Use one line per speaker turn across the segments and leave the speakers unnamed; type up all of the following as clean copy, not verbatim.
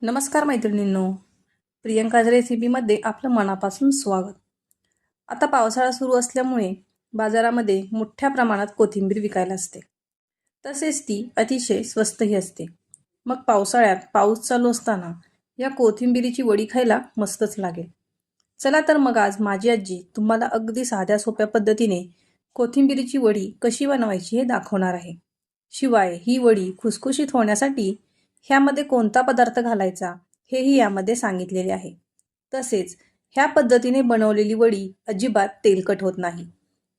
नमस्कार मैत्रिणींनो, प्रियंकाज रेसिपीमध्ये आपलं मनापासून स्वागत. आता पावसाळा सुरू असल्यामुळे बाजारामध्ये मोठ्या प्रमाणात कोथिंबीर विकायला असते. तसेच ती अतिशय स्वस्तही असते. मग पावसाळ्यात पाऊस चालू असताना या कोथिंबीरीची वडी खायला मस्तच लागेल. चला तर मग आज माझी आजी तुम्हाला अगदी साध्या सोप्या पद्धतीने कोथिंबीरीची वडी कशी बनवायची हे दाखवणार आहे. शिवाय ही वडी खुसखुशीत होण्यासाठी ह्यामध्ये कोणता पदार्थ घालायचा हेही यामध्ये सांगितलेले आहे. तसेच ह्या पद्धतीने बनवलेली वडी अजिबात तेलकट होत नाही,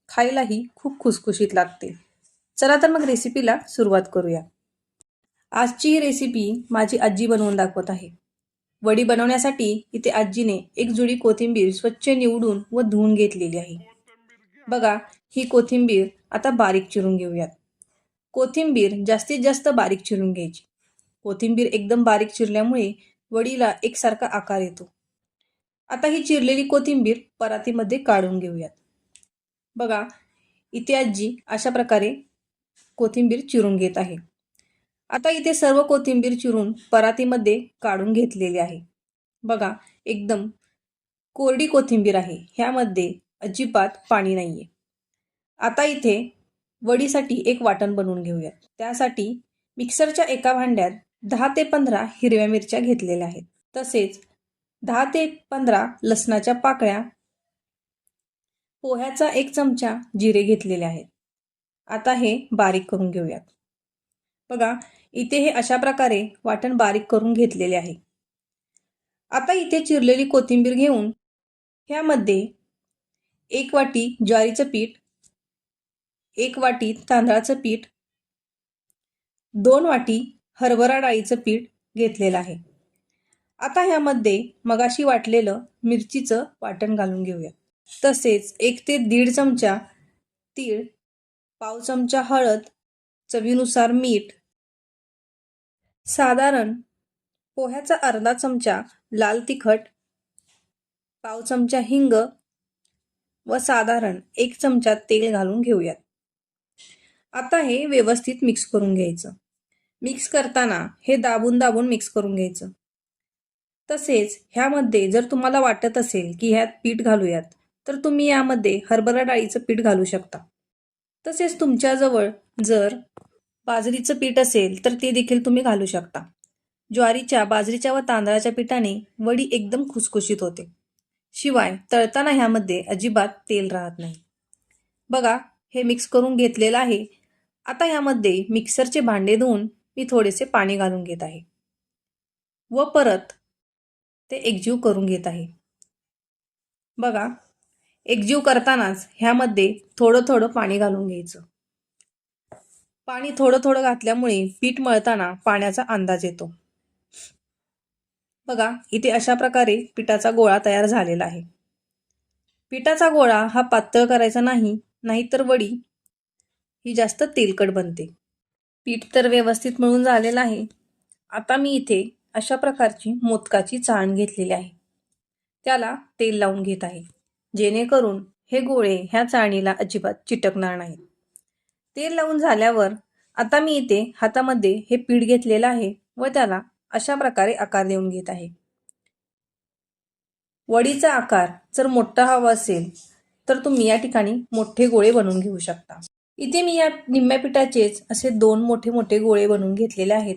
खायलाही खूप खुसखुशीत लागते. चला तर मग रेसिपीला सुरुवात करूया. आजची ही रेसिपी माझी आजी बनवून दाखवत आहे. वडी बनवण्यासाठी इथे आजीने एक जुडी कोथिंबीर स्वच्छ निवडून व धुवून घेतलेली आहे. बघा, ही कोथिंबीर आता बारीक चिरून घेऊयात. कोथिंबीर जास्तीत जास्त बारीक चिरून घ्यायची. कोथिंबीर एकदम बारीक चिरल्यामुळे वडीला एकसारखा आकार येतो. आता ही चिरलेली कोथिंबीर परातीमध्ये काढून घेऊयात. बघा, इथे आजी अशा प्रकारे कोथिंबीर चिरून घेत आहे. आता इथे सर्व कोथिंबीर चिरून परातीमध्ये काढून घेतलेली आहे. बघा, एकदम कोरडी कोथिंबीर आहे, ह्यामध्ये अजिबात पाणी नाहीये. आता इथे वडीसाठी एक वाटण बनवून घेऊयात. त्यासाठी मिक्सरच्या एका भांड्यात 10 ते 15 हिरव्या मिरच्या घेतलेल्या आहेत. तसेच 10 ते 15 लसणाच्या पाकळ्या, पोह्याचा 1 चमचा जिरे घेतलेले आहेत. आता हे बारीक करून घेऊयात. बघा, इथे हे अशा प्रकारे वाटण बारीक करून घेतलेले आहे. आता इथे चिरलेली कोथिंबीर घेऊन ह्यामध्ये 1 वाटी ज्वारीचं पीठ, 1 वाटी तांदळाचं पीठ, 2 वाटी हरभरा डाळीचं पीठ घेतलेलं आहे. आता ह्यामध्ये मगाशी वाटलेलं मिरचीचं वाटण घालून घेऊया. तसेच 1 ते 1.5 चमचा तीळ, पाव चमचा हळद, चवीनुसार मीठ, साधारण पोह्याचा अर्धा चमचा लाल तिखट, पाव चमचा हिंग व साधारण 1 चमचा तेल घालून घेऊयात. आता हे व्यवस्थित मिक्स करून घ्यायचं. मिक्स करताना हे दाबून दाबून मिक्स करून घ्यायचं. तसेच ह्यामध्ये जर तुम्हाला वाटत असेल की ह्यात पीठ घालूयात, तर तुम्ही यामध्ये हरभरा डाळीचं पीठ घालू शकता. तसेच तुमच्याजवळ जर बाजरीचं पीठ असेल तर ते देखील तुम्ही घालू शकता. ज्वारीच्या, बाजरीच्या व तांदळाच्या पिठाने वडी एकदम खुसखुशीत होते. शिवाय तळताना ह्यामध्ये अजिबात तेल राहत नाही. बघा, हे मिक्स करून घेतलेलं आहे. आता ह्यामध्ये मिक्सरचे भांडे धुवून मी थोडेसे पाणी घालून घेत आहे व परत ते एकजीव करून घेत आहे. बघा, एकजीव करतानाच ह्यामध्ये थोडं थोडं पाणी घालून घ्यायचं. पाणी थोडं थोडं घातल्यामुळे पीठ मळताना पाण्याचा अंदाज येतो. बघा, इथे अशा प्रकारे पिठाचा गोळा तयार झालेला आहे. पिठाचा गोळा हा पातळ करायचा नाही, नाहीतर वडी ही जास्त तेलकट बनते. पीठ तर व्यवस्थित मळून झालेलं आहे. आता मी इथे अशा प्रकारची मोदकाची चाळण घेतलेली आहे. त्याला तेल लावून घेत आहे, जेणेकरून हे गोळे ह्या चाळणीला अजिबात चिटकणार नाहीत. तेल लावून झाल्यावर आता मी इथे हातामध्ये हे पीठ घेतलेलं आहे व त्याला अशा प्रकारे आकार देऊन घेत आहे. वडीचा आकार जर मोठा हवा असेल तर तुम्ही या ठिकाणी मोठे गोळे बनवून घेऊ शकता. इथे मी या निम्म्या पिठाचेच असे 2 मोठे मोठे गोळे बनवून घेतलेले आहेत.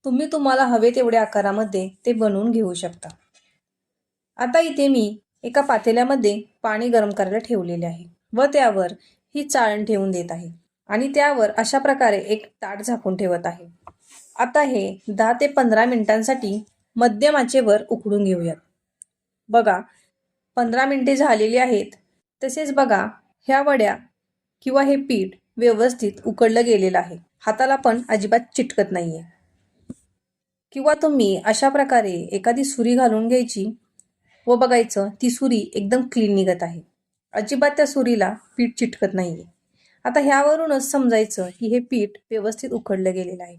तुम्ही तुम्हाला हवे तेवढ्या आकारामध्ये ते बनवून घेऊ शकता. आता इथे मी एका पातेल्यामध्ये पाणी गरम करायला ठेवलेले आहे व त्यावर ही चाळण ठेवून देत आहे आणि त्यावर अशा प्रकारे एक ताट झाकून ठेवत आहे. आता हे 10 ते 15 मिनिटांसाठी मध्यम आचेवर उकडून घेऊयात. बघा, 15 मिनिटे झालेली आहेत. तसेच बघा, ह्या वड्या किंवा हे पीठ व्यवस्थित उकडलं गेलेलं आहे. हाताला पण अजिबात चिटकत नाहीये. किंवा तुम्ही अशा प्रकारे एखादी सुरी घालून घ्यायची व बघायचं ती सुरी एकदम क्लीन निघत आहे. अजिबात त्या सुरीला पीठ चिटकत नाहीये. आता ह्यावरूनच समजायचं की हे पीठ व्यवस्थित उकडलं गेलेलं आहे.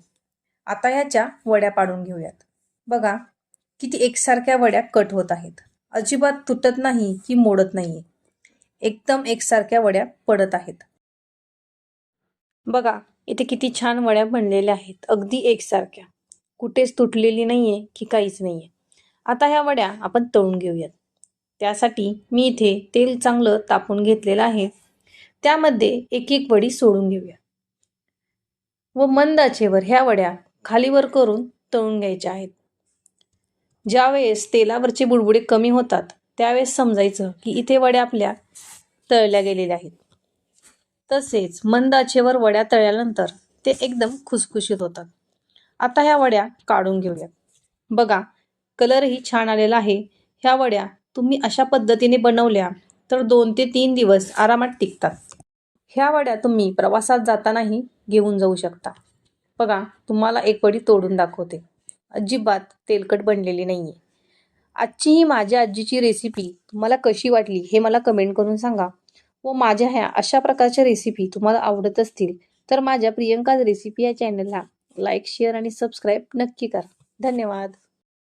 आता ह्याच्या वड्या पाडून घेऊयात. बघा, किती एकसारख्या वड्या कट होत आहेत. अजिबात तुटत नाही की मोडत नाहीये. एकदम एकसारख्या वड्या पडत आहेत. बघा, इथे किती छान वड्या बनलेल्या आहेत, अगदी एकसारख्या. कुठेच तुटलेली नाही आहे की काहीच नाही आहे. आता ह्या वड्या आपण तळून घेऊयात. त्यासाठी मी इथे तेल चांगलं तापून घेतलेलं आहे. त्यामध्ये एक एक वडी सोडून घेऊया व मंद आचेवर ह्या वड्या खालीवर करून तळून घ्यायच्या आहेत. ज्यावेळेस तेलावरचे बुडबुडे कमी होतात त्यावेळेस समजायचं की इथे वड्या आपल्या तळल्या गेलेल्या आहेत. तसेच मंद आचेवर वड्या तळल्यानंतर ते एकदम खुसखुशीत होतात. आता ह्या वड्या काढून घेऊयात. बघा, कलरही छान आलेला आहे. ह्या वड्या तुम्ही अशा पद्धतीने बनवल्या तर 2 ते 3 दिवस आरामात टिकतात. ह्या वड्या तुम्ही प्रवासात जातानाही घेऊन जाऊ शकता. बघा, तुम्हाला एक वडी तोडून दाखवते. अजिबात तेलकट बनलेली नाहीये. आजची ही माझ्या आजीची रेसिपी तुम्हाला कशी वाटली हे मला कमेंट करून सांगा. व माझ्या ह्या अशा प्रकारच्या रेसिपी तुम्हाला आवडत असतील तर माझ्या प्रियंकाज रेसिपी या चॅनलला लाईक, शेअर आणि सबस्क्राईब नक्की करा. धन्यवाद.